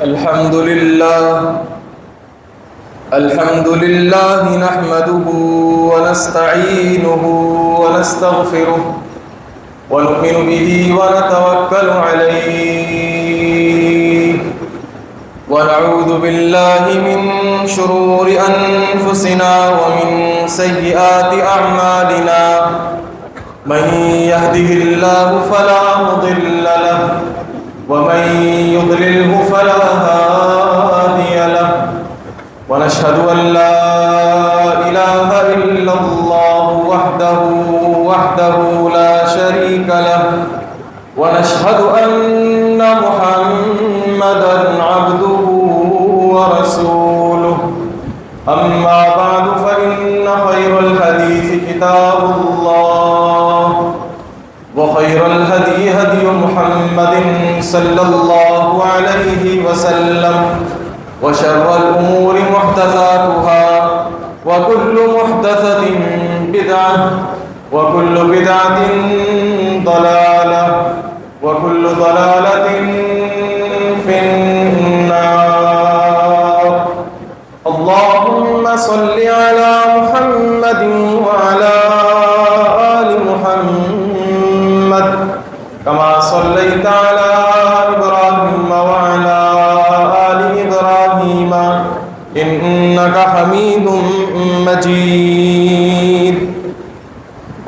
الحمد لله نحمده ونستعينه ونستغفره ونؤمن به ونتوكل عليه ونعوذ بالله من شرور أنفسنا ومن سيئات أعمالنا من يهده الله فلا مضل له ومن يضلله فلا هادي له ونشهد أن لا إله إلا الله وحده لا شريك له ونشهد أن محمدا عبده ورسوله أما بعد فإن خير الحديث كتاب الله وخير الهدي هدي محمد صلى الله عليه وسلم وشر الأمور محدثاتها وكل محدثة بدعة وكل بدعة ضلالة وكل ضلالة في النار. اللهم صل على محمد وعلى آل محمد كما صليت على إبراهيم وعلى آل إبراهيم إنك حميد مجيد.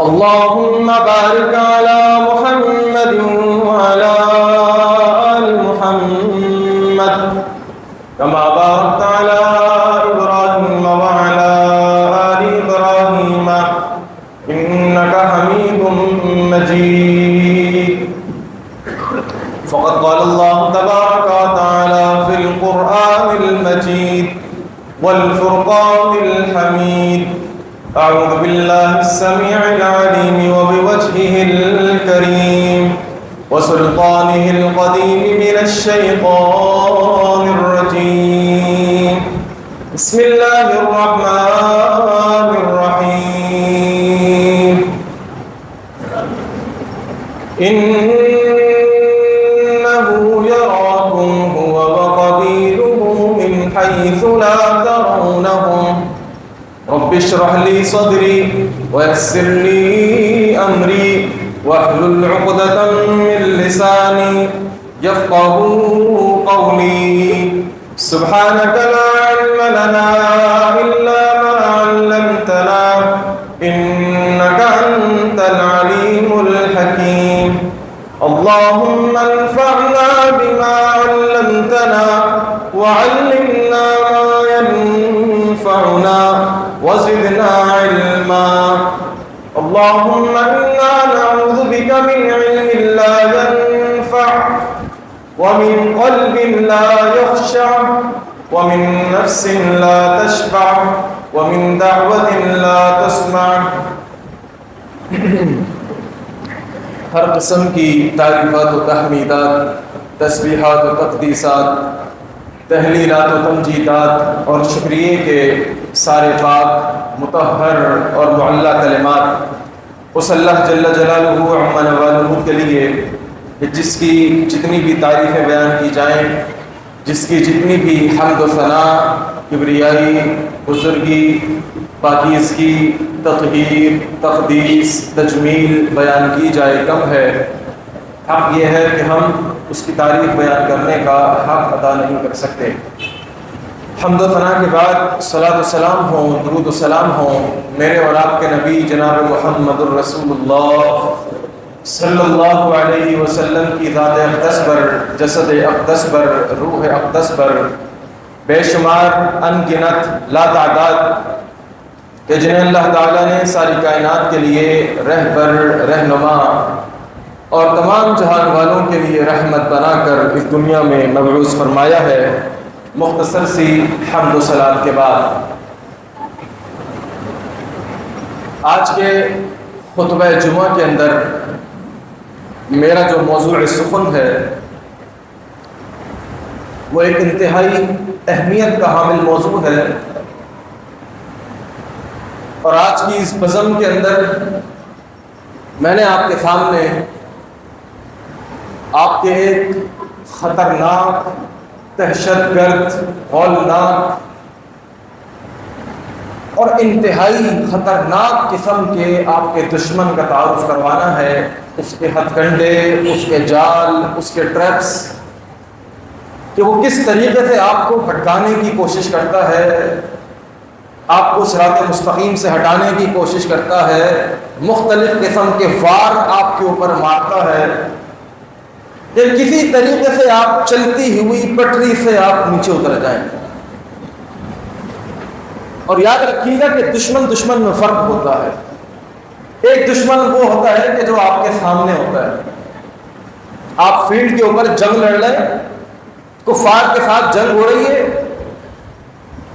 اللهم بارك على محمد وعلى آل محمد كما باركت على إبراهيم وعلى آل إبراهيم إنك حميد مجيد. فقد قال الله تبارك وتعالى في القرآن المجيد والفرقان الحميد: أعوذ بالله السميع العليم وبوجهه الكريم وسلطانه القديم من الشيطان الرجيم. بسم الله الرحمن الرحيم. إنه يراكم هو وقبيله من حيث لا ترونهم رب اشرح لي صدري ويسر لي أمري واحلل عقدة من لساني يفقهوا قولي. سبحانك لا علم لنا إلا ما علمتنا إنك أنت العليم الحكيم. اللهم انفعنا بما علمتنا وعلمنا ما ينفعنا وزدنا علما. اللهم إنا نعوذ بك من علم لا ينفع ومن قلب لا يخشع ومن نفس لا تشبع ومن دعوة لا تسمع. ہر قسم کی تعریفات و تحمیدات، تسبیحات و تقدیسات، تحلیلات و تمجیدات اور شکریہ کے سارے پاک، مطہر اور معلیٰ کلمات اس اللہ جل جلالہ عما نوالہ کے لیے جس کی جتنی بھی تعریفیں بیان کی جائیں، جس کی جتنی بھی حمد و ثناء، کبریائی، بزرگی، پاکیزگی، تطہیر، تقدیس، تجمیل بیان کی جائے کم ہے. حق یہ ہے کہ ہم اس کی تعریف بیان کرنے کا حق ادا نہیں کر سکتے. حمد و ثناء کے بعد صلاۃ و سلام ہوں، درود و سلام ہوں میرے اور آپ کے نبی جناب محمد الرسول اللہ صلی اللہ علیہ وسلم کی ذات اقدس پر، جسد اقدس پر، روح اقدس پر، بے شمار ان گنت لا تعداد کہ جنہیں اللہ تعالیٰ نے ساری کائنات کے لیے رہبر، رہنما اور تمام جہان والوں کے لیے رحمت بنا کر اس دنیا میں مبعوث فرمایا ہے. مختصر سی حمد و صلات کے بعد آج کے خطبہ جمعہ کے اندر میرا جو موضوع سخن ہے وہ ایک انتہائی اہمیت کا حامل موضوع ہے، اور آج کی اس بزم کے اندر میں نے آپ کے سامنے آپ کے ایک خطرناک دہشت گرد، ہولناک اور انتہائی خطرناک قسم کے آپ کے دشمن کا تعارف کروانا ہے، اس کے ہتھ کنڈے، اس کے جال، اس کے ٹریپس، کہ وہ کس طریقے سے آپ کو بھٹکانے کی کوشش کرتا ہے، آپ کو صراط مستقیم سے ہٹانے کی کوشش کرتا ہے، مختلف قسم کے وار آپ کے اوپر مارتا ہے کہ کسی طریقے سے آپ چلتی ہوئی پٹری سے آپ نیچے اتر جائیں۔ اور یاد رکھیے گا کہ دشمن میں فرق ہوتا ہے۔ ایک دشمن وہ ہوتا ہے کہ جو آپ کے سامنے ہوتا ہے، آپ فیلڈ کے اوپر جنگ لڑ رہے ہیں، کفار کے ساتھ جنگ ہو رہی ہے،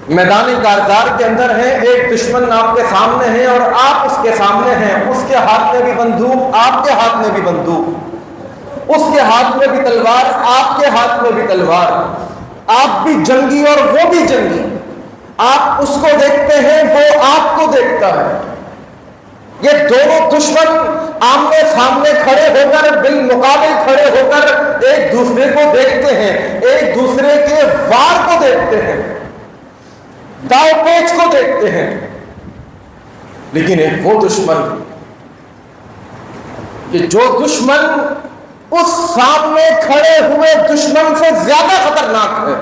میدان کارزار کے اندر ہے، ایک دشمن آپ کے سامنے ہے اور آپ اس کے سامنے ہیں، اس کے ہاتھ میں بھی بندوق، آپ کے ہاتھ میں بھی بندوق، اس کے ہاتھ میں بھی تلوار، آپ کے ہاتھ میں بھی تلوار، آپ بھی جنگی اور وہ بھی جنگی، آپ اس کو دیکھتے ہیں، وہ آپ کو دیکھتا ہے، یہ دونوں دشمن آمنے سامنے کھڑے ہو کر، بالمقابل کھڑے ہو کر ایک دوسرے کو دیکھتے ہیں، ایک دوسرے کے وار کو دیکھتے ہیں، داؤ پیچ کو دیکھتے ہیں۔ لیکن ایک وہ دشمن کہ جو دشمن اس سامنے کھڑے ہوئے دشمن سے زیادہ خطرناک ہے،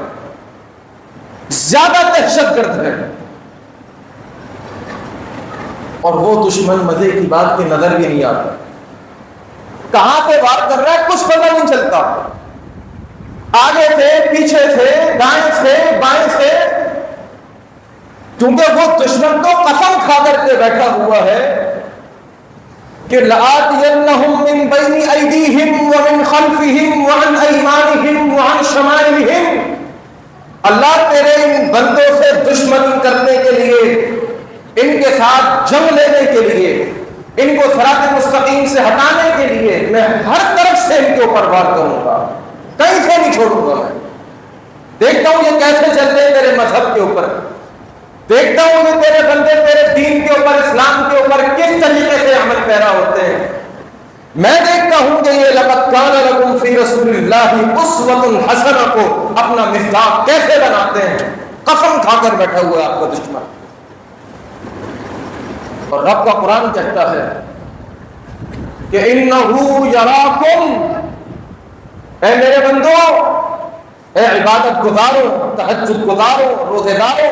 زیادہ دہشت گرد ہے، اور وہ دشمن مزے کی بات کی نظر بھی نہیں آتا، کہاں سے وار کر رہا ہے کچھ پتہ نہیں چلتا، آگے سے، پیچھے سے، دائیں سے، بائیں سے، کیونکہ وہ دشمن تو قسم کھا کر کے بیٹھا ہوا ہے کہ لَآتِيَنَّهُم مِّن بَيْنِ أَيْدِيهِمْ وَمِنْ خَلْفِهِمْ وَعَنْ أَيْمَانِهِمْ وَعَنْ شَمَائِلِهِمْ، اللہ تیرے ان بندوں سے دشمنی کرنے کے لیے، ان کے ساتھ جنگ لینے کے لیے، ان کو صراط مستقیم سے ہٹانے کے لیے میں ہر طرف سے ان کے اوپر وار کروں گا، کہیں سے نہیں چھوڑوں گا، میں دیکھتا ہوں یہ کیسے چل رہے میرے مذہب کے اوپر، دیکھتا ہوں یہ تیرے بندے تیرے دین کے اوپر، اسلام کے اوپر کس طریقے سے عمل پیرا ہوتے ہیں، میں دیکھتا ہوں کہ یہ لَقَدْ كَانَ لَكُمْ فِي رَسُولِ اللَّهِ أُسْوَةٌ حَسَنَةٌ کو اپنا مصداق کیسے بناتے ہیں، قسم کھا کر بیٹھا ہوا ہے آپ کا دشمن۔ اور رب کا قرآن کہتا ہے کہ إِنَّهُ يَرَاكُمْ، اے میرے بندو، اے عبادت گزارو، تہجد گزارو، روزے دارو،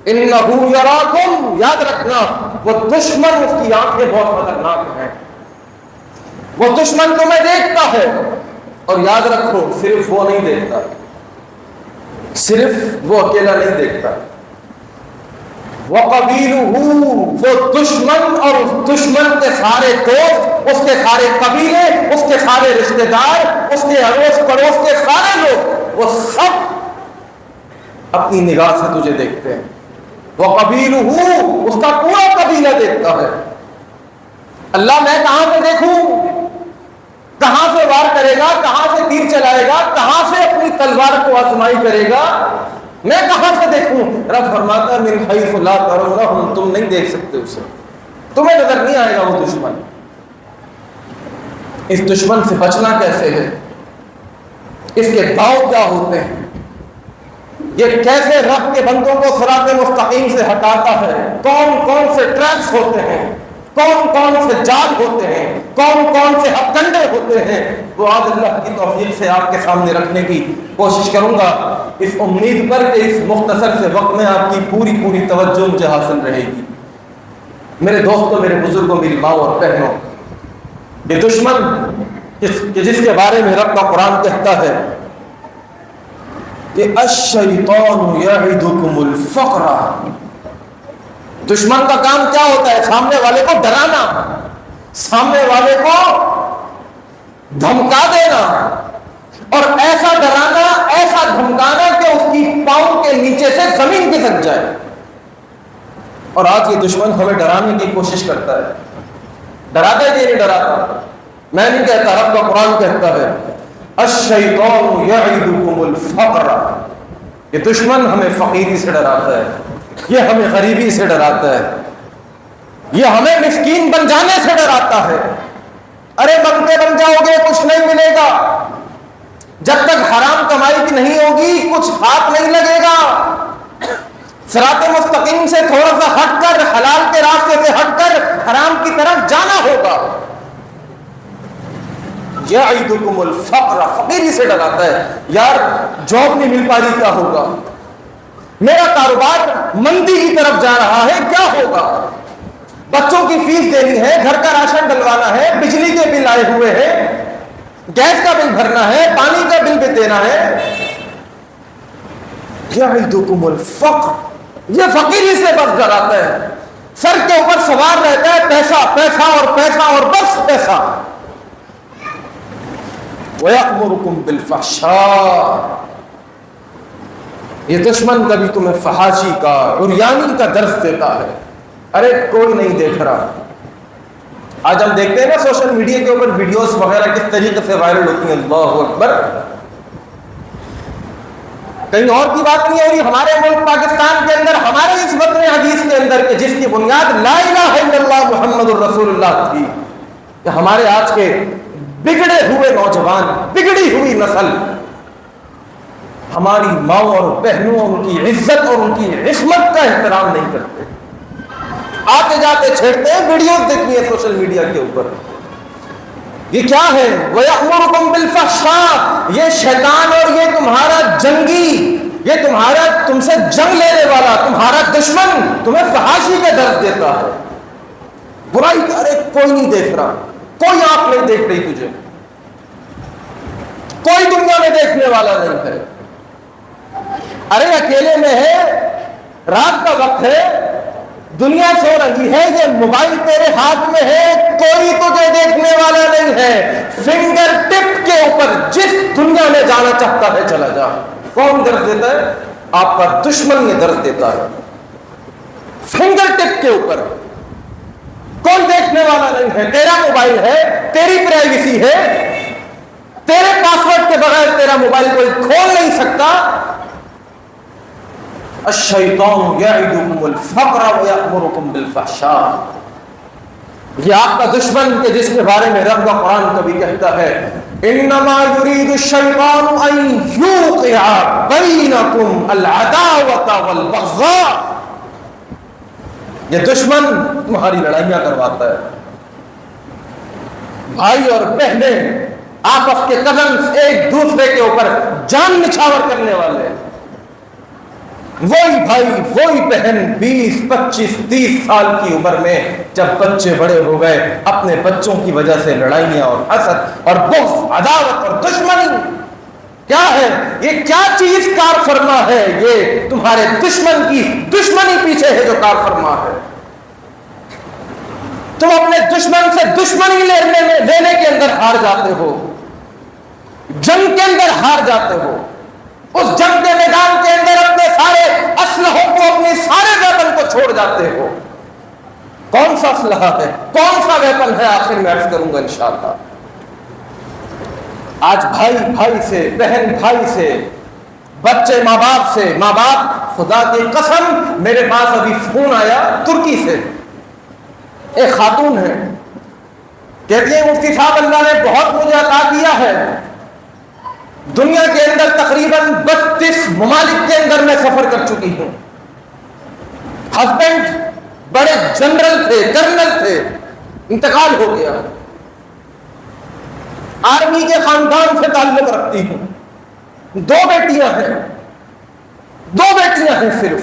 إِنَّهُ يَرَاكُمْ، یاد رکھنا وہ دشمن، اس کی آنکھیں بہت خطرناک ہیں، وہ دشمن تمہیں دیکھتا ہے، اور یاد رکھو صرف وہ نہیں دیکھتا، صرف وہ اکیلا نہیں دیکھتا، وَقَبِيلُهُ، وہ دشمن اور اس دشمن کے سارے دوست، اس کے سارے قبیلے، اس کے سارے رشتہ دار، اس کے اڑوس پڑوس کے سارے لوگ، وہ سب اپنی نگاہ سے تجھے دیکھتے ہیں، وَقَبِيلُهُ، اس کا پورا قبیلہ دیکھتا ہے۔ اللہ میں کہاں سے دیکھوں، کہاں سے وار کرے گا، کہاں سے تیر چلائے گا، کہاں سے اپنی تلوار کو آزمائی کرے گا، میں کہاں سے دیکھوں؟ رب فرماتا ہے من حیث لا ترونہم، تم نہیں دیکھ سکتے اسے، تمہیں نظر نہیں آئے گا وہ دشمن۔ اس دشمن سے بچنا کیسے ہے، اس کے داؤ کیا ہوتے ہیں، یہ کیسے رب کے بندوں کو صراط مستقیم سے ہٹاتا ہے، کون کون سے ٹریپس ہوتے ہیں، کون کون سے جال ہوتے ہیں، کون کون سے ہتھ کنڈے ہوتے ہیں، وہ آج اللہ کی توفیق سے آپ کے سامنے رکھنے کی کوشش کروں گا، اس امید پر کہ اس مختصر سے وقت میں آپ کی پوری توجہ مجھے حاصل رہے گی۔ میرے دوستوں، میرے بزرگوں، میری ماں اور بہنوں، یہ دشمن جس کے بارے میں رب کا قرآن کہتا ہے کہ الشیطان یعدکم الفقر، دشمن کا کام کیا ہوتا ہے؟ سامنے والے کو ڈرانا، سامنے والے کو دھمکا دینا، اور ایسا ڈرانا، ایسا دھمکانا کہ اس کی پاؤں کے نیچے سے زمین کھسک جائے۔ اور آج یہ دشمن ہمیں ڈرانے کی کوشش کرتا ہے، ڈراتا ہے کہ نہیں ڈراتا؟ میں نہیں کہتا، رب کا قرآن کہتا ہے الشیطان یعدکم الفقر، یہ دشمن ہمیں فقیری سے ڈراتا ہے، یہ ہمیں غریبی سے ڈراتا ہے، یہ ہمیں مسکین بن جانے سے ڈراتا ہے۔ ارے بنتے بن جاؤ گے کچھ نہیں ملے گا، جب تک حرام کمائی کی نہیں ہوگی کچھ ہاتھ نہیں لگے گا. صراط مستقیم سے تھوڑا سا ہٹ کر، حلال کے راستے سے ہٹ کر حرام کی طرف جانا ہوگا. یعدکم الفقر، فقیری سے ڈراتا ہے. یار جاب نہیں مل پا رہی، کیا ہوگا؟ میرا کاروبار مندی کی طرف جا رہا ہے، کیا ہوگا؟ بچوں کی فیس دینی ہے، گھر کا راشن ڈلوانا ہے، بجلی کے بل آئے ہوئے ہیں، گیس کا بل بھرنا ہے، پانی کا بل بھی دینا ہے. یعدکم الفقر، یہ فقیری سے بس ڈراتا ہے. سر کے اوپر سوار رہتا ہے پیسہ پیسہ اور پیسہ اور بس پیسہ. وَيَأْمُرُكُمْ بِالْفَحْشَاءِ، یہ دشمن کبھی تمہیں فحاشی کا، عریانی کا درس دیتا ہے. ارے کوئی نہیں دیکھ رہا. آج ہم دیکھتے ہیں نا سوشل میڈیا کے اوپر ویڈیوز وغیرہ کس طریقے سے وائرل ہوتی ہیں. اللہ اکبر. کہیں اور کی بات نہیں ہو رہی. ہمارے ملک پاکستان کے اندر، ہمارے اس متن حدیث کے اندر کہ جس کی بنیاد لا الہ الا اللہ محمد الرسول اللہ تھی، کہ ہمارے آج کے بگڑے ہوئے نوجوان، بگڑی ہوئی نسل ہماری ماں اور بہنوں، ان کی عزت اور ان کی عصمت کا احترام نہیں کرتے. آتے جاتے چھیڑتے ہیں. ویڈیوز دیکھنی ہے سوشل میڈیا کے اوپر. یہ کیا ہے؟ وَيَأْمُرُكُمْ بِالْفَحْشَاءِ، یہ شیطان اور یہ تمہارا جنگی، یہ تمہارا تم سے جنگ لینے والا، تمہارا دشمن تمہیں فحاشی کا درس دیتا ہے. برائی کا. ارے کوئی نہیں دیکھ رہا، کوئی آنکھ نہیں دیکھ رہی تجھے، کوئی دنیا میں دیکھنے والا نہیں ہے. ارے اکیلے میں ہے، رات کا وقت ہے، دنیا سو رہی ہے، یہ موبائل تیرے ہاتھ میں ہے، کوئی تجھے دیکھنے والا نہیں ہے. فنگر ٹپ کے اوپر جس دنیا میں جانا چاہتا ہے چلا جا. کون درس دیتا ہے؟ آپ کا دشمن یہ درس دیتا ہے. فنگر ٹپ کے اوپر کوئی دیکھنے والا نہیں ہے. تیرا موبائل ہے، تیری پرائیویسی ہے، تیرے پاسورڈ کے بغیر تیرا موبائل کوئی کھول نہیں سکتا. الشیطان یعدکم الفقر ویأمرکم بالفحشاء، یہ آپ کا دشمن کہ جس کے بارے میں رب کا قرآن کبھی کہتا ہے انما یرید الشیطان ان یوقع بینکم العداوۃ والبغضاء، یہ دشمن تمہاری لڑائیاں کرواتا ہے. بھائی اور بہنیں، آپس کے کزنز ایک دوسرے کے اوپر جان نچھاور کرنے والے، وہی بھائی وہی بہن 20 25 30 سال کی عمر میں جب بچے بڑے ہو گئے، اپنے بچوں کی وجہ سے لڑائیاں اور حسد اور بغض، عداوت اور دشمنی. کیا ہے یہ؟ کیا چیز کار فرما ہے؟ یہ تمہارے دشمن کی دشمنی پیچھے ہے جو کار فرما ہے. تم اپنے دشمن سے دشمنی لینے کے اندر ہار جاتے ہو، جنگ کے اندر ہار جاتے ہو. اس جنگ کے میدان کے اندر اپنے سارے اسلحوں کو، اپنے سارے ویپن کو چھوڑ جاتے ہو. کون سا اسلحہ ہے، کون سا ویپن ہے؟ آخر میں عرض کروں گا انشاءاللہ. آج بھائی بھائی سے، بہن بھائی سے، بچے ماں باپ سے، ماں باپ، خدا کی قسم میرے پاس ابھی فون آیا ترکی سے. ایک خاتون ہے، کہتی ہے مفتی صاحب اللہ نے بہت مجھے عطا کیا ہے، دنیا کے اندر تقریباً 32 ممالک کے اندر میں سفر کر چکی ہوں. ہسبینڈ بڑے جنرل تھے، کرنل تھے، انتقال ہو گیا. آرمی کے خاندان سے تعلق رکھتی ہوں. 2 بیٹیاں ہیں، 2 بیٹیاں ہیں صرف،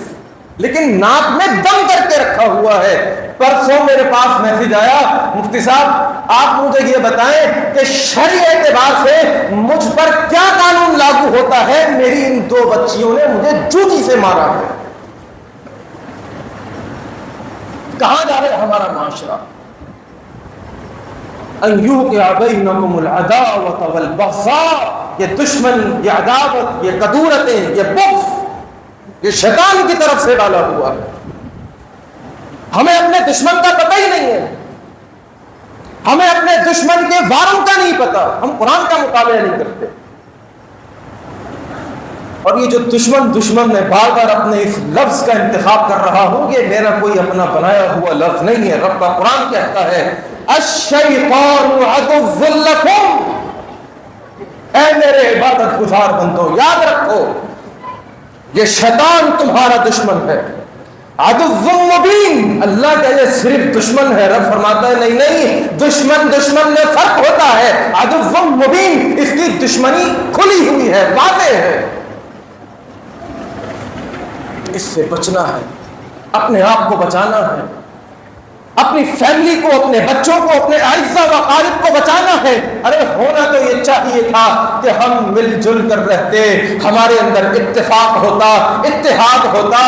لیکن ناک میں دم کر کے رکھا ہوا ہے. پرسوں میرے پاس میسج آیا، مفتی صاحب آپ مجھے یہ بتائیں کہ شرعی اعتبار سے مجھ پر کیا قانون لاگو ہوتا ہے؟ میری ان 2 بچیوں نے مجھے جوتی سے مارا ہے. کہاں جا رہا ہے ہمارا معاشرہ؟ ان یوقع بینکم العداوۃ والبغضاء، یہ دشمن، یہ عداوت، یہ کدورتیں، یہ بغض، یہ شیطان کی طرف سے ڈالا ہوا ہے. ہمیں اپنے دشمن کا پتہ ہی نہیں ہے، ہمیں اپنے دشمن کے واروں کا نہیں پتا، ہم قرآن کا مطالعہ نہیں کرتے. اور یہ جو دشمن میں بار بار اپنے اس لفظ کا انتخاب کر رہا ہوں، یہ میرا کوئی اپنا بنایا ہوا لفظ نہیں ہے. رب کا قرآن کہتا ہے الشیطان عدو لکم، اے میرے عبادت گزار بندو، یاد رکھو یہ شیطان تمہارا دشمن ہے، عدو مبین۔ اللہ کا یہ صرف دشمن ہے؟ رب فرماتا ہے نہیں نہیں، دشمن میں فرق ہوتا ہے، عدو مبین، اس کی دشمنی کھلی ہوئی ہے، واضح ہے۔ اس سے بچنا ہے، اپنے آپ کو بچانا ہے، اپنی فیملی کو، اپنے بچوں کو، اپنے اعزاء و اقارب کو بچانا ہے۔ ارے ہونا تو یہ چاہیے تھا کہ ہم مل جل کر رہتے، ہمارے اندر اتفاق ہوتا، اتحاد ہوتا،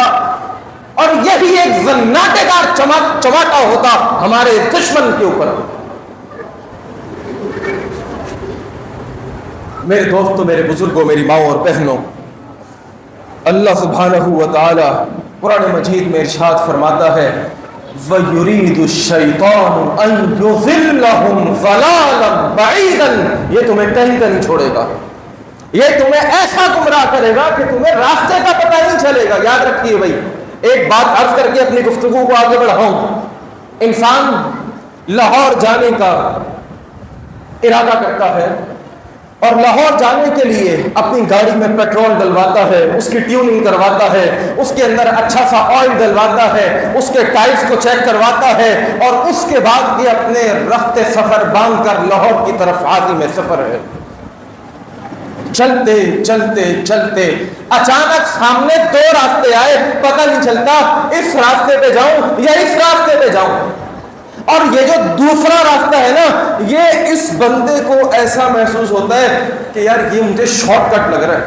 اور یہی ایک زناٹے دار چماٹا ہوتا ہمارے دشمن کے اوپر۔ میرے دوستوں، میرے بزرگوں، میری ماؤں اور بہنوں، اللہ سبحانہ و تعالی قرآن مجید میں ارشاد فرماتا ہے وَيُرِيدُ الشَّيْطَانُ أَن يُضِلَّهُمْ ضَلَالًا بَعِيدًا۔ یہ تمہیں کہیں کا نہیں چھوڑے گا، یہ تمہیں ایسا گمراہ کرے گا کہ تمہیں راستے کا پتہ نہیں چلے گا۔ یاد رکھیے بھائی، ایک بات عرض کر کے اپنی گفتگو کو آگے بڑھاؤں۔ انسان لاہور جانے کا ارادہ کرتا ہے اور لاہور جانے کے لیے اپنی گاڑی میں پیٹرول ڈلواتا ہے، اس کی ٹیوننگ کرواتا ہے، اس کے اندر اچھا سا آئل ڈلواتا ہے، اس کے ٹائرز کو چیک کرواتا ہے، اور اس کے بعد یہ اپنے رخت سفر باندھ کر لاہور کی طرف عازم سفر ہے۔ چلتے چلتے چلتے اچانک سامنے دو راستے آئے، پتہ نہیں چلتا اس راستے پہ جاؤں یا اس راستے پہ جاؤں، اور یہ جو دوسرا راستہ ہے نا، یہ اس بندے کو ایسا محسوس ہوتا ہے کہ یار یہ مجھے شارٹ کٹ لگ رہا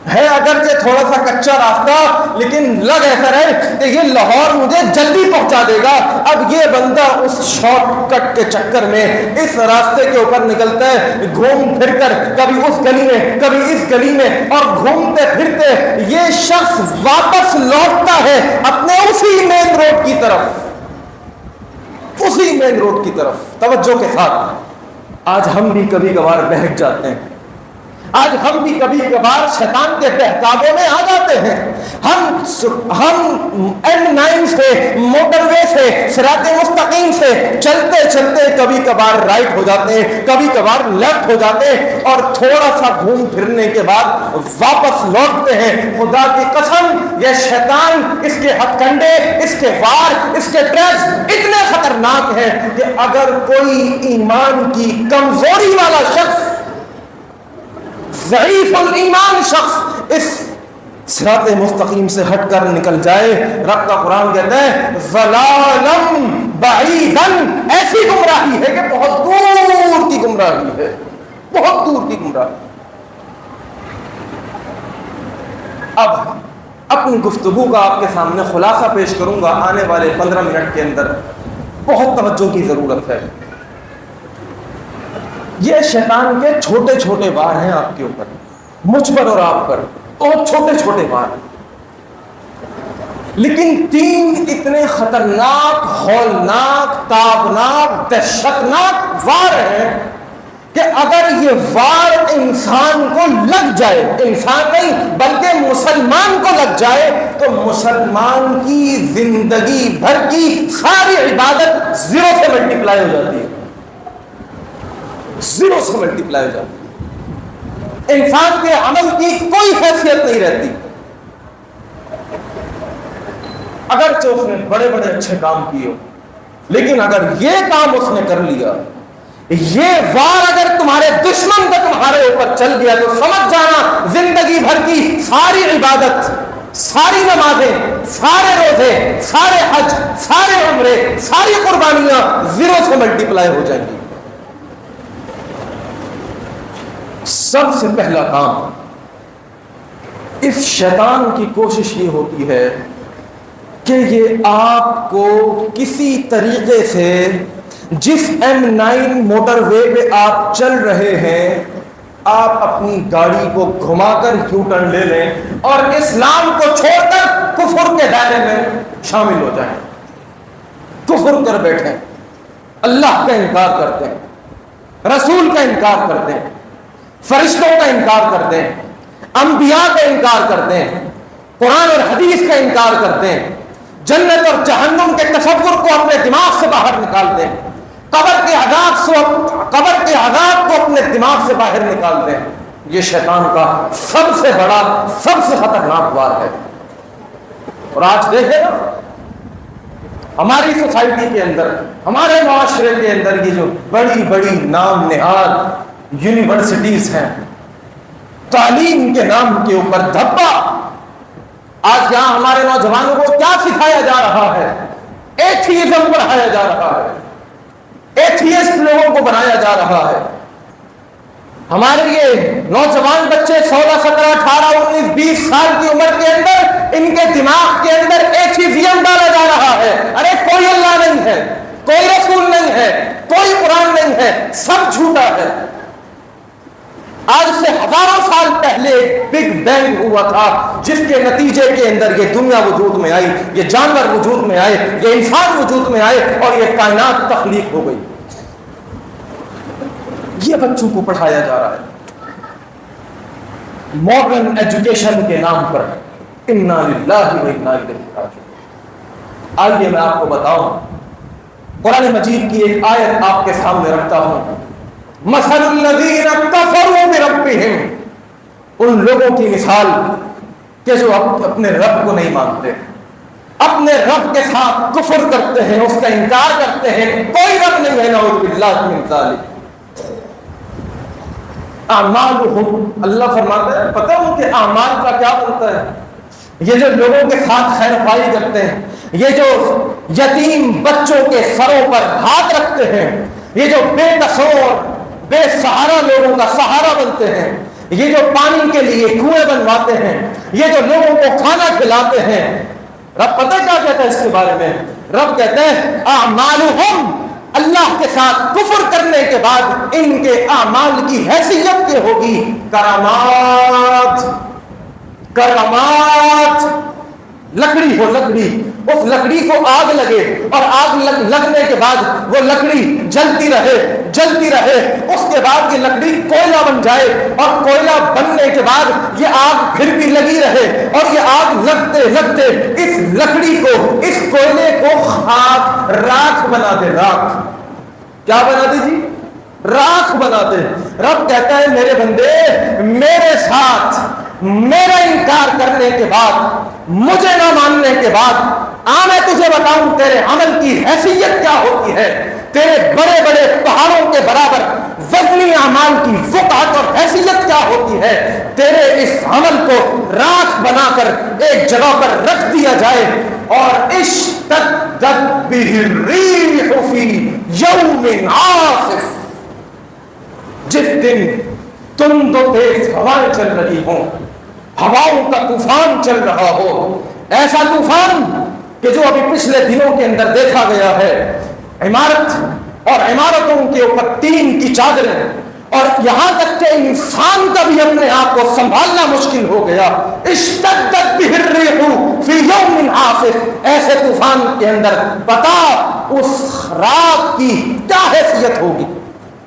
ہے اگرچہ تھوڑا سا کچا راستہ، لیکن لگ ایسا رہے کہ یہ لاہور مجھے جلدی پہنچا دے گا۔ اب یہ بندہ اس شارٹ کٹ کے چکر میں اس راستے کے اوپر نکلتا ہے، گھوم پھر کر کبھی اس گلی میں کبھی اس گلی میں، اور گھومتے پھرتے یہ شخص واپس لوٹتا ہے اپنے اسی مین روڈ کی طرف، اسی مین روڈ کی طرف۔ توجہ کے ساتھ، آج ہم بھی کبھی کبھار بہک جاتے ہیں، آج ہم بھی کبھی کبھار شیطان کے بہکاوے میں آ جاتے ہیں۔ ہم M9 سے، موٹر وے سے، صراط مستقیم سے چلتے چلتے کبھی کبھار رائٹ ہو جاتے ہیں، کبھی کبھار لیفٹ ہو جاتے ہیں، اور تھوڑا سا گھوم پھرنے کے بعد واپس لوٹتے ہیں۔ خدا کی قسم، یہ شیطان، اس کے ہتھ کنڈے، اس کے وار، اس کے ٹریپس اتنے خطرناک ہیں کہ اگر کوئی ایمان کی کمزوری والا شخص، ضعیف الایمان شخص اس صراط مستقیم سے ہٹ کر نکل جائے، رب کا قرآن کہتا ہے ضلالم بعیدن، ایسی گمراہی ہے کہ بہت دور کی گمراہی ہے، بہت دور کی گمراہی۔ اب اپنی گفتگو کا آپ کے سامنے خلاصہ پیش کروں گا آنے والے 15 منٹ کے اندر، بہت توجہ کی ضرورت ہے۔ یہ شیطان کے چھوٹے چھوٹے وار ہیں آپ کے اوپر، مجھ پر اور آپ پر، بہت چھوٹے چھوٹے وار، لیکن تین اتنے خطرناک، ہولناک، تابناک، دہشتناک وار ہیں کہ اگر یہ وار انسان کو لگ جائے، انسان نہیں بلکہ مسلمان کو لگ جائے، تو مسلمان کی زندگی بھر کی ساری عبادت زیرو سے ملٹیپلائی ہو جاتی ہے، زیرو سے ملٹیپلائی ہو جاتی ہے، انسان کے عمل کی کوئی حیثیت نہیں رہتی۔ اگرچہ اس نے بڑے بڑے اچھے کام کیے، لیکن اگر یہ کام اس نے کر لیا، یہ وار اگر تمہارے دشمن کا تمہارے اوپر چل گیا، تو سمجھ جانا زندگی بھر کی ساری عبادت، ساری نمازیں، سارے روزے، سارے حج، سارے عمرے، ساری قربانیاں زیرو سے ملٹیپلائی ہو جائیں گی۔ سب سے پہلا کام، اس شیطان کی کوشش یہ ہوتی ہے کہ یہ آپ کو کسی طریقے سے جس M9 موٹر وے پہ آپ چل رہے ہیں، آپ اپنی گاڑی کو گھما کر یو ٹرن لے لیں اور اسلام کو چھوڑ کر کفر کے دائرے میں شامل ہو جائیں، کفر کر بیٹھیں، اللہ کا انکار کرتے ہیں، رسول کا انکار کرتے ہیں، فرشتوں کا انکار کرتے ہیں، انبیاء کا انکار کرتے ہیں، قرآن اور حدیث کا انکار کرتے ہیں، جنت اور جہنم کے تصور کو اپنے دماغ سے باہر نکالتے ہیں، قبر کے عذاب کو اپنے دماغ سے باہر نکال دیں. یہ شیطان کا سب سے بڑا سب سے خطرناک وار ہے. اور آج دیکھیں نا ہماری سوسائٹی کے اندر, ہمارے معاشرے کے اندر یہ جو بڑی بڑی نام نہاد یونیورسٹیز ہیں, تعلیم کے نام کے اوپر دھبا. آج یہاں ہمارے نوجوانوں کو کیا سکھایا جا رہا ہے؟ ایتھیزم پڑھایا جا رہا ہے, ایتھیسٹ لوگوں کو بنایا جا رہا ہے. ہمارے یہ نوجوان بچے 16, 17, 18, 19, 20 سال کی عمر کے اندر ان کے دماغ کے اندر ایتھیزم ڈالا جا رہا ہے. ارے کوئی اللہ نہیں ہے, کوئی رسول نہیں ہے, کوئی قرآن نہیں ہے, سب جھوٹا ہے. آج سے ہزاروں سال پہلے بگ بینگ ہوا تھا, جس کے نتیجے کے اندر یہ دنیا وجود میں آئی, یہ جانور وجود میں آئے, یہ انسان وجود میں آئے اور یہ کائنات تخلیق ہو گئی. یہ بچوں کو پڑھایا جا رہا ہے ماڈرن ایجوکیشن کے نام پر. انا للہ و انا الیہ راجعون. آئیے میں آپ کو بتاؤں, قرآن مجید کی ایک آیت آپ کے سامنے رکھتا ہوں. مثل الذین کفروا بربہم, ان لوگوں کی مثال کہ جو اپنے رب کو نہیں مانتے, اپنے رب کے ساتھ کفر کرتے ہیں, اس کا انکار کرتے ہیں, کوئی رب نہیں ہے, نعوذ باللہ من ذالک. اعمالہم, اللہ فرماتا ہے پتہ ان کے اعمال کا کیا بنتا ہے. یہ جو لوگوں کے ساتھ خیر خواہی کرتے ہیں, یہ جو یتیم بچوں کے سروں پر ہاتھ رکھتے ہیں, یہ جو بے کسور بے سہارا لوگوں کا سہارا بنتے ہیں, یہ جو پانی کے لیے کنویں بنواتے ہیں, یہ جو لوگوں کو کھانا کھلاتے ہیں, رب پتہ کیا کہتا ہے اس کے بارے میں؟ رب کہتے ہیں اعمالہم, اللہ کے ساتھ کفر کرنے کے بعد ان کے اعمال کی حیثیت کیا ہوگی؟ کرامات. کرامات, لکڑی ہو, لکڑی, اس لکڑی کو آگ لگے اور آگ لگنے کے بعد وہ لکڑی جلتی رہے جلتی رہے, اس کے بعد یہ لکڑی کوئلہ بن جائے اور کوئلہ بننے کے بعد یہ آگ پھر بھی لگی رہے اور یہ آگ لگتے لگتے اس لکڑی کو, اس کوئلے کو خاک, راکھ بنا دے. راکھ کیا بنا دے جی؟ راکھ بنا دے. رب کہتا ہے میرے بندے, میرے ساتھ میرا انکار کرنے کے بعد, مجھے نہ ماننے کے بعد, میں تجھے بتاؤں تیرے عمل کی حیثیت کیا ہوتی ہے. تیرے بڑے بڑے پہاڑوں کے برابر وزنی اعمال کی وقعت اور حیثیت کیا ہوتی ہے. تیرے اس عمل کو راکھ بنا کر ایک جگہ پر رکھ دیا جائے اور اشتدت بہ الریح فی یوم عاصف, جس دن تند و تیز ہوائیں چل رہی ہوں, ہواؤں کا طوفان چل رہا ہو, ایسا طوفان کہ جو ابھی پچھلے دنوں کے اندر دیکھا گیا ہے. عمارت اور عمارتوں کے اوپر ٹین کی چادریں, اور یہاں تک کہ انسان کا بھی اپنے آپ کو سنبھالنا مشکل ہو گیا. اشتدت بہ الریح فی یوم عاصف, ایسے طوفان کے اندر بتا اس رات کی کیا حیثیت ہوگی؟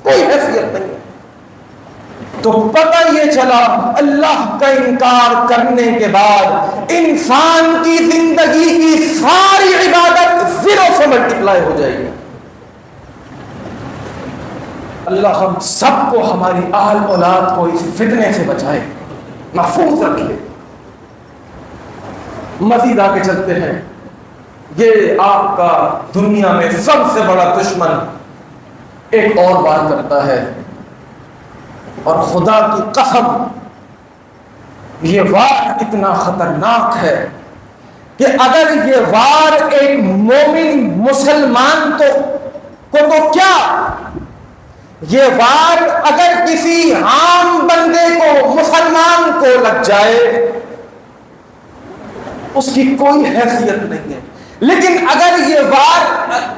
کوئی حیثیت نہیں. تو پتہ یہ چلا اللہ کا انکار کرنے کے بعد انسان کی زندگی کی ساری عبادت زیرو سے ملٹیپلائی ہو جائے گی. اللہ ہم سب کو, ہماری آل اولاد کو اس فتنے سے بچائے, محفوظ رکھے. مزید آگے چلتے ہیں. یہ آپ کا دنیا میں سب سے بڑا دشمن ایک اور بات کرتا ہے, اور خدا کی قسم یہ وار اتنا خطرناک ہے کہ اگر یہ وار ایک مومن مسلمان کو تو کیا, یہ وار اگر کسی عام بندے کو, مسلمان کو لگ جائے اس کی کوئی حیثیت نہیں ہے. لیکن اگر یہ وار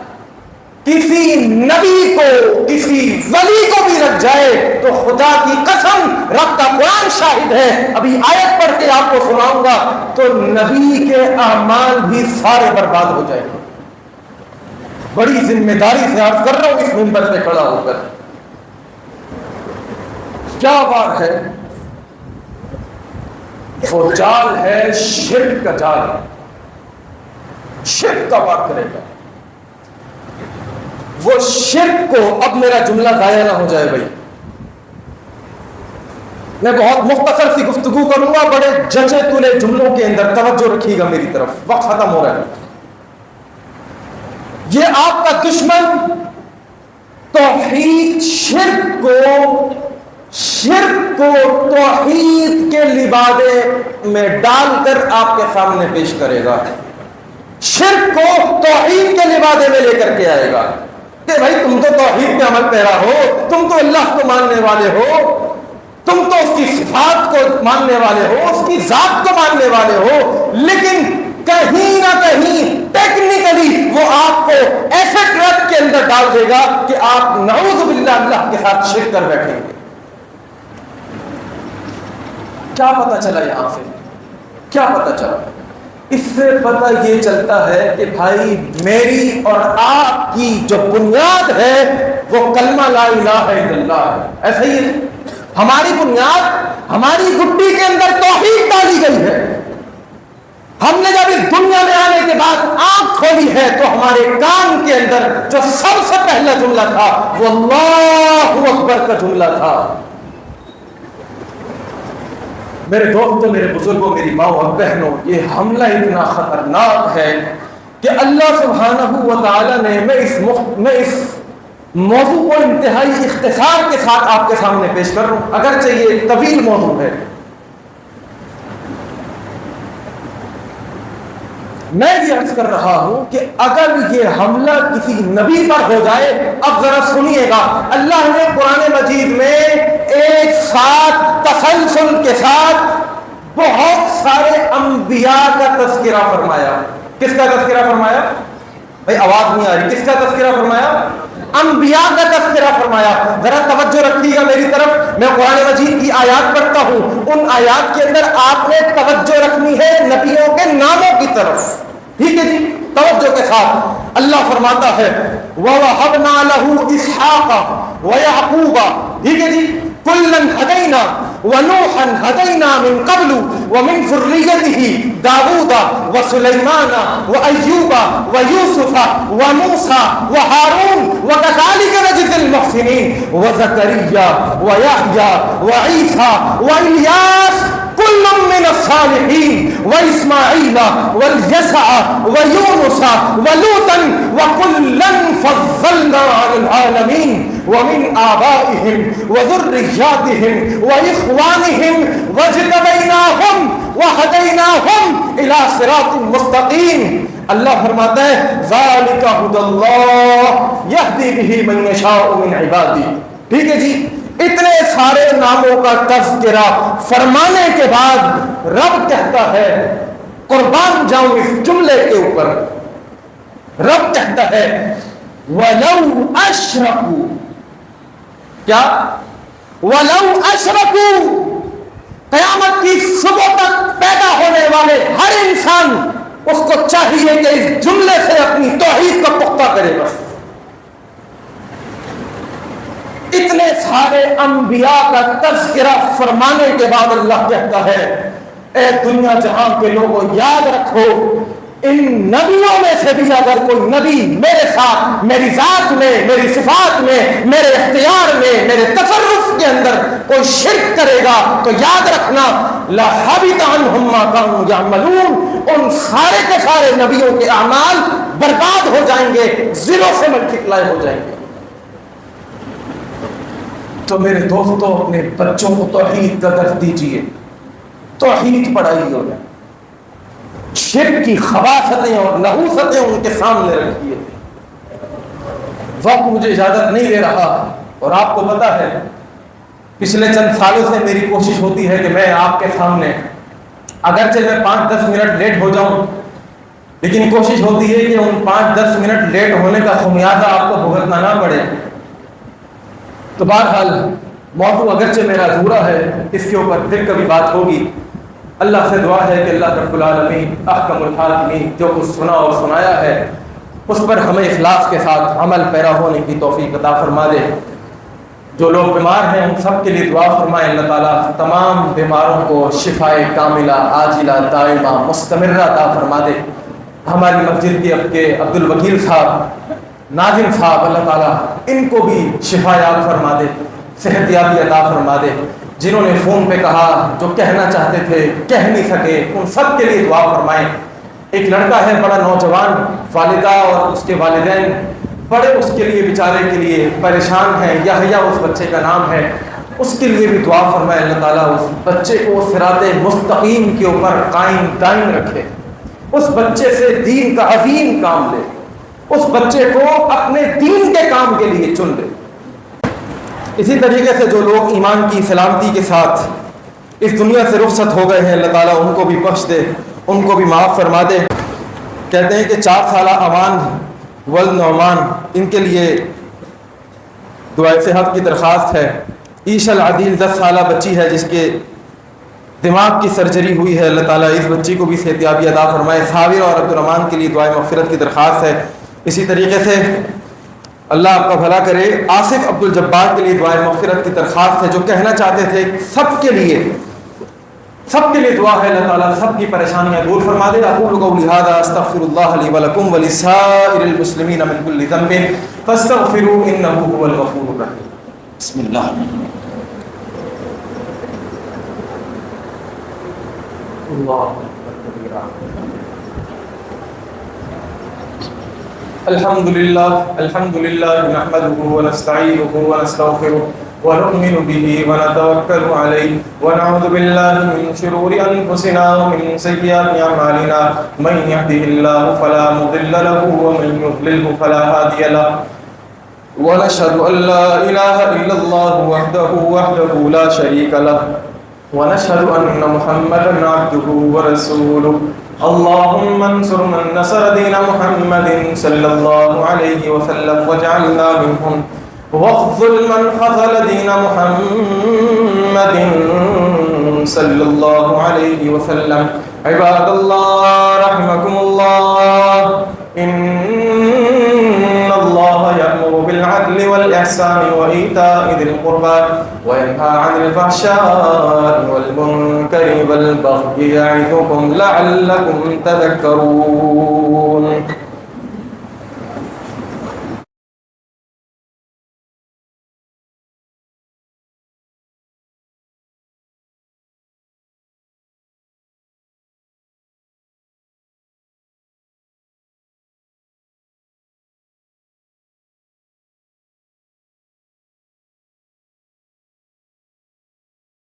کسی نبی کو, کسی ولی کو بھی لگ جائے تو خدا کی قسم, رب کا قرآن شاہد ہے, ابھی آیت پڑھ کے آپ کو سناؤں گا, تو نبی کے اعمال بھی سارے برباد ہو جائیں گے. بڑی ذمہ داری سے عرض کر رہا ہوں اس منبر پہ کھڑا ہو کر. کیا بات ہے؟ وہ جال ہے شرک کا جال, شرک کا بات کرے گا. وہ شرک کو، اب میرا جملہ ضائع نہ ہو جائے بھائی، میں بہت مختصر سی گفتگو کروں گا، بڑے جچے تلے جملوں کے اندر توجہ رکھیے گا میری طرف، وقت ختم ہو رہا ہے۔ یہ آپ کا دشمن توحید شرک کو توحید کے لبادے میں ڈال کر آپ کے سامنے پیش کرے گا، شرک کو توحید کے لبادے میں لے کر کے آئے گا کہ بھائی تم تو توحید کے عمل پیرا ہو، تم تو اللہ کو ماننے والے ہو، تم تو اس کی صفات کو ماننے والے ہو، اس کی ذات کو ماننے والے ہو، لیکن کہیں نہ کہیں ٹیکنیکلی وہ آپ کو ایسے ٹرک کے اندر ڈال دے گا کہ آپ نعوذ باللہ اللہ کے ساتھ شرک کر بیٹھیں گے۔ کیا پتہ چلا یہاں سے؟ کیا پتہ چلا؟ اس سے پتہ یہ چلتا ہے کہ بھائی میری اور آپ کی جو بنیاد ہے وہ کلمہ لا الہ الا اللہ ہے، ایسا ہی ہے۔ ہماری بنیاد، ہماری گڈی کے اندر توحید ڈالی گئی ہے۔ ہم نے جب اس دنیا میں آنے کے بعد آنکھ کھولی ہے تو ہمارے کان کے اندر جو سب سے پہلا جملہ تھا وہ اللہ اکبر کا جملہ تھا۔ میرے دوستوں، میرے بزرگوں، میری ماں اور بہنوں، یہ حملہ اتنا خطرناک ہے کہ اللہ سبحانہ و تعالی نے میں اس موضوع کو انتہائی اختصار کے ساتھ آپ کے سامنے پیش کر رہا ہوں، اگرچہ یہ طویل موضوع ہے۔ میں یہ عرض کر رہا ہوں کہ اگر یہ حملہ کسی نبی پر ہو جائے، اب ذرا سنیے گا، اللہ نے قرآن مجید میں ایک ساتھ تسلسل کے ساتھ بہت سارے انبیاء کا تذکرہ فرمایا۔ کس کا تذکرہ فرمایا؟ بھائی آواز نہیں آ رہی، کس کا تذکرہ فرمایا؟ انبیاء کا تذکرہ فرمایا۔ ذرا توجہ رکھیے گا میری طرف، میں قرآن مجید کی آیات پڑھتا ہوں، ان آیات کے اندر آپ نے توجہ رکھنی ہے نبیوں کے ناموں کی طرف، ٹھیک ہے جی؟ توجہ کے ساتھ اللہ فرماتا ہے وَوَهَبْنَا لَهُ إِسْحَاقَ وَيَعْقُوبَ، ٹھیک ہے جی؟ كُلًّا هَدَيْنَا وَنُوحًا هَدَيْنَا مِن قَبْلُ وَمِن ذُرِّيَّتِهِ دَاوُودَ وَسُلَيْمَانَ وَأَيُّوبَ وَيُوسُفَ وَمُوسَى وَهَارُونَ وَكَذَلِكَ نَجْزِي الْمُحْسِنِينَ وَزَكَرِيَّا وَيَحْيَى وَعِيسَى وَإِلْيَاسَ كل من الصالحين وإسماعيل واليسع ويونس ولوطا وكلا فضلنا على العالمين ومن آبائهم وذرياتهم وإخوانهم واجتبيناهم وهديناهم إلى صراط مستقيم۔ اللہ فرماتا ہے ذالک ھدی اللہ یہدی بہ من یشاء من عبادہ، ٹھیک ہے جی؟ اتنے سارے ناموں کا تذکرہ فرمانے کے بعد رب کہتا ہے، قربان جاؤں اس جملے کے اوپر، رب کہتا ہے وَلَوْ أَشْرَكُوا، کیا؟ وَلَوْ أَشْرَكُوا، قیامت کی صبح تک پیدا ہونے والے ہر انسان اس کو چاہیے کہ اس جملے سے اپنی توحید کو پختہ کرے۔ بس اتنے سارے انبیاء کا تذکرہ فرمانے کے بعد اللہ کہتا ہے اے دنیا جہاں کے لوگوں یاد رکھو، ان نبیوں میں سے بھی اگر کوئی نبی میرے ساتھ، میری ذات میں، میری صفات میں، میرے اختیار میں، میرے تصرف کے اندر کوئی شرک کرے گا تو یاد رکھنا لَحَبِطَ عَنْهُمْ مَا كَانُوا يَعْمَلُونَ، ان سارے کے سارے نبیوں کے اعمال برباد ہو جائیں گے، زیرو سے ملٹیپلائی ہو جائیں گے۔ تو میرے دوستوں، اپنے بچوں کو توحید کا درس دیجیے، توحید پڑھائیے انہیں، شرک کی خباثتیں اور نحوستیں ان کے سامنے رکھیے۔ وقت مجھے اجازت نہیں دے رہا، اور آپ کو پتا ہے پچھلے چند سالوں سے میری کوشش ہوتی ہے کہ میں آپ کے سامنے، اگرچہ میں 5-10 منٹ لیٹ ہو جاؤں، لیکن کوشش ہوتی ہے کہ ان 5-10 منٹ لیٹ ہونے کا خمیازہ آپ کو بھگتنا نہ پڑے۔ تو بہرحال موضوع اگرچہ میرا ادھورا ہے، اس کے اوپر پھر کبھی بات ہوگی۔ اللہ سے دعا ہے کہ اللہ رب العالمین احکم الحاکمین جو کچھ سنا اور سنایا ہے اس پر ہمیں اخلاص کے ساتھ عمل پیرا ہونے کی توفیق عطا فرما دے۔ جو لوگ بیمار ہیں ان سب کے لیے دعا فرمائے، اللہ تعالیٰ تمام بیماروں کو شفائے کاملہ عاجلہ دائمہ مستمرہ عطا فرما دے۔ ہماری مسجد کے عبد الوکیل صاحب ناظم صاحب، اللہ تعالیٰ ان کو بھی شفا یاب فرما دے، صحت یابی عطا فرما دے، جنہوں نے فون پہ کہا جو کہنا چاہتے تھے کہہ نہیں سکے، ان سب کے لیے دعا فرمائیں۔ ایک لڑکا ہے بڑا نوجوان، والدہ اور اس کے والدین بڑے اس کے لیے بیچارے کے لیے پریشان ہیں، یحییٰ اس بچے کا نام ہے، اس کے لیے بھی دعا فرمائے اللہ تعالیٰ اس بچے کو صراط مستقیم کے اوپر قائم دائم رکھے، اس بچے سے دین کا عظیم کام لے، اس بچے کو اپنے دین کے کام کے لیے چن لے۔ اسی طریقے سے جو لوگ ایمان کی سلامتی کے ساتھ اس دنیا سے رخصت ہو گئے ہیں، اللہ تعالیٰ ان کو بھی بخش دے، ان کو بھی معاف فرما دے۔ کہتے ہیں کہ 4 سالہ امان والنعمان ان کے لیے دعائے صحت کی درخواست ہے۔ عیش العدیل 10 سالہ بچی ہے جس کے دماغ کی سرجری ہوئی ہے، اللہ تعالیٰ اس بچی کو بھی صحت یابی عطا فرمائے۔ صابر اور عبدالرحمان کے لیے دعائے مغفرت کی درخواست ہے۔ اسی طریقے سے اللہ آپ کا بھلا کرے، آصف عبدالجبار کے لیے دعائے مغفرت کی درخواست ہے، جو کہنا چاہتے تھے سب کے لیے دعا ہے، اللہ تعالیٰ سب کی پریشانیاں دور فرما دے۔ اقول قولی ھذا استغفر اللہ لی ولکم ولسائر المسلمین من کل ذنب فاستغفروه انہ هو الغفور الرحیم۔ بسم اللہ۔ اللہ الحمد للہ نحمده ونستعینه ونستغفره ونؤمن به ونتوکل علیہ ونعوذ باللہ من شرور انفسنا ومن سیئات اعمالنا من یهده اللہ فلا مضل له ومن یضلل فلا هادی له ونشهد ان لا الہ الا اللہ وحدہ لا شریک له ونشهد ان محمدا عبده ورسوله اللهم انصر من نصر دين محمد صلى الله عليه وسلم واجعلنا منهم واخذل من خذل دين محمد صلى الله عليه وسلم عباد الله رحمكم الله إن الله يأمر بالعدل والإحسان وإيتاء ذي القربى وينهى عن الفحشاء والمنكر والبغي يعظكم لعلكم تذكرون